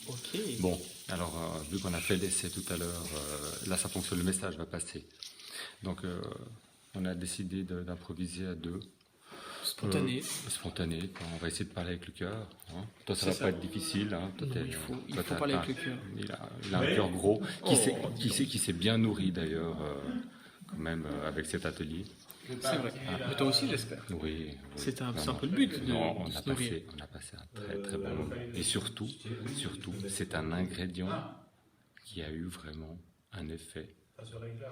Ok. Bon, alors, vu qu'on a fait l'essai tout à l'heure, là, ça fonctionne, le message va passer. Donc, on a décidé d'improviser à deux. Spontané. Spontané, quoi. On va essayer de parler avec le cœur. Hein. Toi, ça C'est va ça. pas être difficile. Hein. Toi, Non, toi, il faut parler avec le cœur. Il a un cœur gros, qui s'est bien nourri d'ailleurs, quand même, avec cet atelier. C'est vrai. Mais toi aussi, j'espère. Oui. C'est un Non, peu le but de non, se nourrir. on a passé un très très bon moment. Et surtout, c'est un ingrédient qui a eu vraiment un effet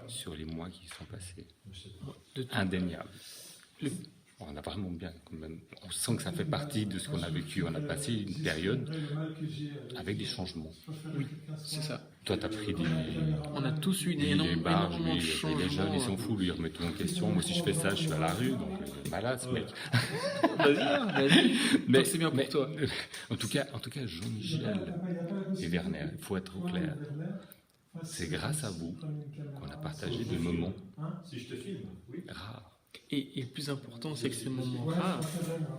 sur les mois qui sont passés. Indéniable. On a vraiment bien, quand même. On sent que ça fait partie de ce qu'on a vécu. On a passé une période avec des changements. Oui, c'est ça. Toi, t'as pris des... On a tous eu des Il est barge, énormément de lui, les changements. jeunes, ils sont fous, lui, ils remettent tout en question. Moi, si je fais ça, je suis à la rue, donc malade, ce mec. Vas-y. Mais Donc c'est bien pour toi. En tout cas, Jean-Michel et Werner, il faut être au clair. C'est grâce à vous qu'on a partagé des moments rares. Et le plus important, c'est que ces moments rares,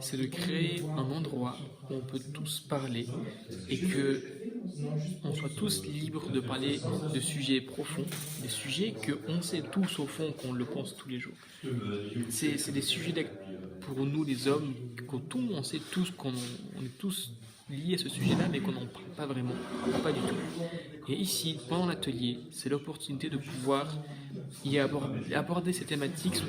c'est de créer un endroit où on peut tous parler et que on soit tous libres de parler de sujets profonds, des sujets qu'on sait tous au fond qu'on le pense tous les jours. C'est des sujets pour nous les hommes, on sait tous qu'on est tous liés à ce sujet-là, mais qu'on n'en parle pas vraiment, pas du tout. Et ici, pendant l'atelier, c'est l'opportunité de pouvoir y aborder ces thématiques sous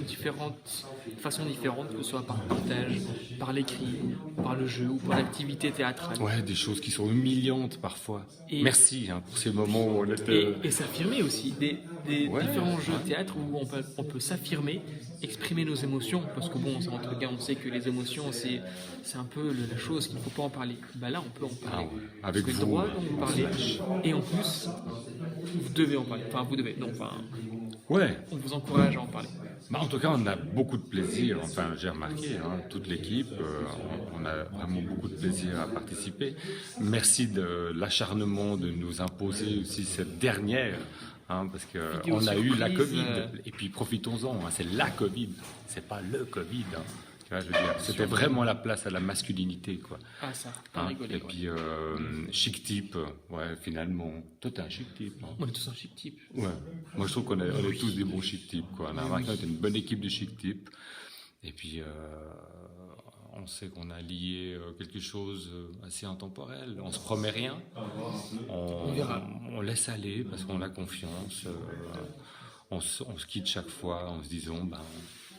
façons différentes, que ce soit par partage, par l'écrit, par le jeu ou par l'activité théâtrale. Ouais, des choses qui sont humiliantes parfois. Et- Merci pour ces moments où on était... Et s'affirmer aussi, des différents jeux de théâtre où on peut s'affirmer, exprimer nos émotions, parce que bon, entre gars, on sait que les émotions, c'est un peu la chose qu'il ne faut pas en parler. Bah là, on peut en parler. Avec vous avez le vous, droit d'en parler, et en plus, vous devez en parler. Enfin, vous devez, non, enfin, Ouais. on vous encourage à en parler. Bah, en tout cas, on a beaucoup de plaisir. Enfin, j'ai remarqué, toute l'équipe, on a vraiment beaucoup de plaisir à participer. Merci de l'acharnement de nous imposer aussi cette dernière, parce que Vidéo on a eu la surprise, Covid. Et puis profitons-en. C'est la Covid, c'est pas le Covid. Tu vois, je veux dire, c'était vraiment la place à la masculinité, quoi. Ah ça, pas rigoler. Et puis chic type, finalement. Toi, t'es un chic type. On est tous un chic type. Ouais. Moi, je trouve qu'on est tous des bons chic types, quoi. On a remarqué qu'on était une bonne équipe de chic types. Et puis, on sait qu'on a lié quelque chose assez intemporel. On se promet rien. On verra. On laisse aller parce qu'on a confiance. On se quitte chaque fois en se disant,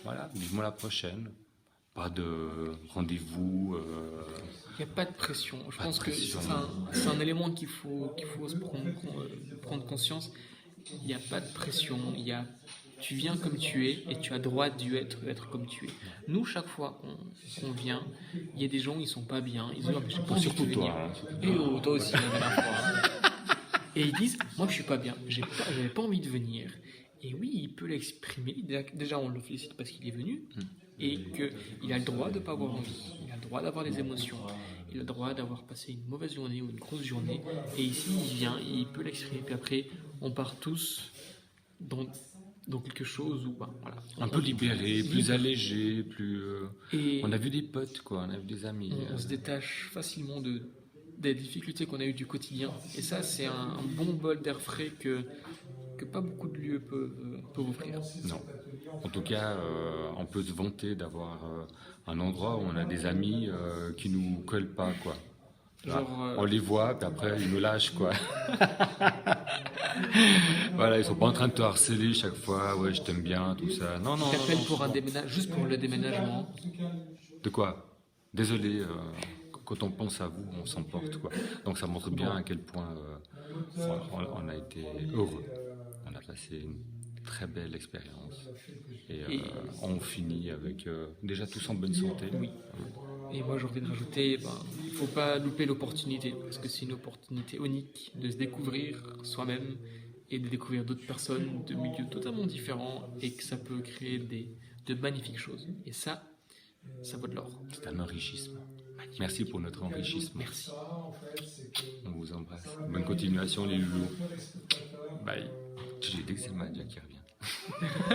voilà, vivement la prochaine. Pas de rendez-vous. Il n'y a pas de pression. Je pense que pression. c'est un élément qu'il faut se prendre conscience. Il n'y a pas de pression. Tu viens comme tu es et tu as droit d'être comme tu es. Nous, chaque fois qu'on vient, il y a des gens, ils sont pas bien. Ils disent, j'ai pas envie de venir. toi. Et toi aussi, la dernière fois. Et ils disent, moi, je suis pas bien. J'avais pas envie de venir. Et oui, il peut l'exprimer. Déjà, on le félicite parce qu'il est venu. Et qu'il a le droit de ne pas avoir envie, il a le droit d'avoir des émotions, il a le droit d'avoir passé une mauvaise journée ou une grosse journée, et ici il vient, il peut l'exprimer, puis après on part tous dans quelque chose où, voilà. Un peu libéré, plus allégé, plus... Et on a vu des potes, quoi, on a vu des amis. on se détache facilement des difficultés qu'on a eues du quotidien, et ça c'est un bon bol d'air frais que pas beaucoup de lieux peuvent offrir. Non. En tout cas, on peut se vanter d'avoir un endroit où on a des amis qui nous collent pas, quoi. Genre, on les voit, puis après ils nous lâchent, quoi. Voilà, ils sont pas en train de te harceler chaque fois. Ouais, je t'aime bien, tout ça. Non. Ils t'appellent pour un déménagement, juste pour le déménagement. De quoi? Désolé. Quand on pense à vous, on s'emporte, quoi. Donc ça montre bien à quel point on a été heureux. On a passé une très belle expérience. Et on finit avec déjà tous en bonne santé. Oui. Et moi, j'ai envie de rajouter, il ne faut pas louper l'opportunité, parce que c'est une opportunité unique de se découvrir soi-même et de découvrir d'autres personnes de milieux totalement différents et que ça peut créer de magnifiques choses. Et ça vaut de l'or. C'est un enrichissement. Merci pour notre enrichissement. Merci. On vous embrasse. Bonne continuation, les loulous. Bye. J'ai dit que c'est Madia qui revient.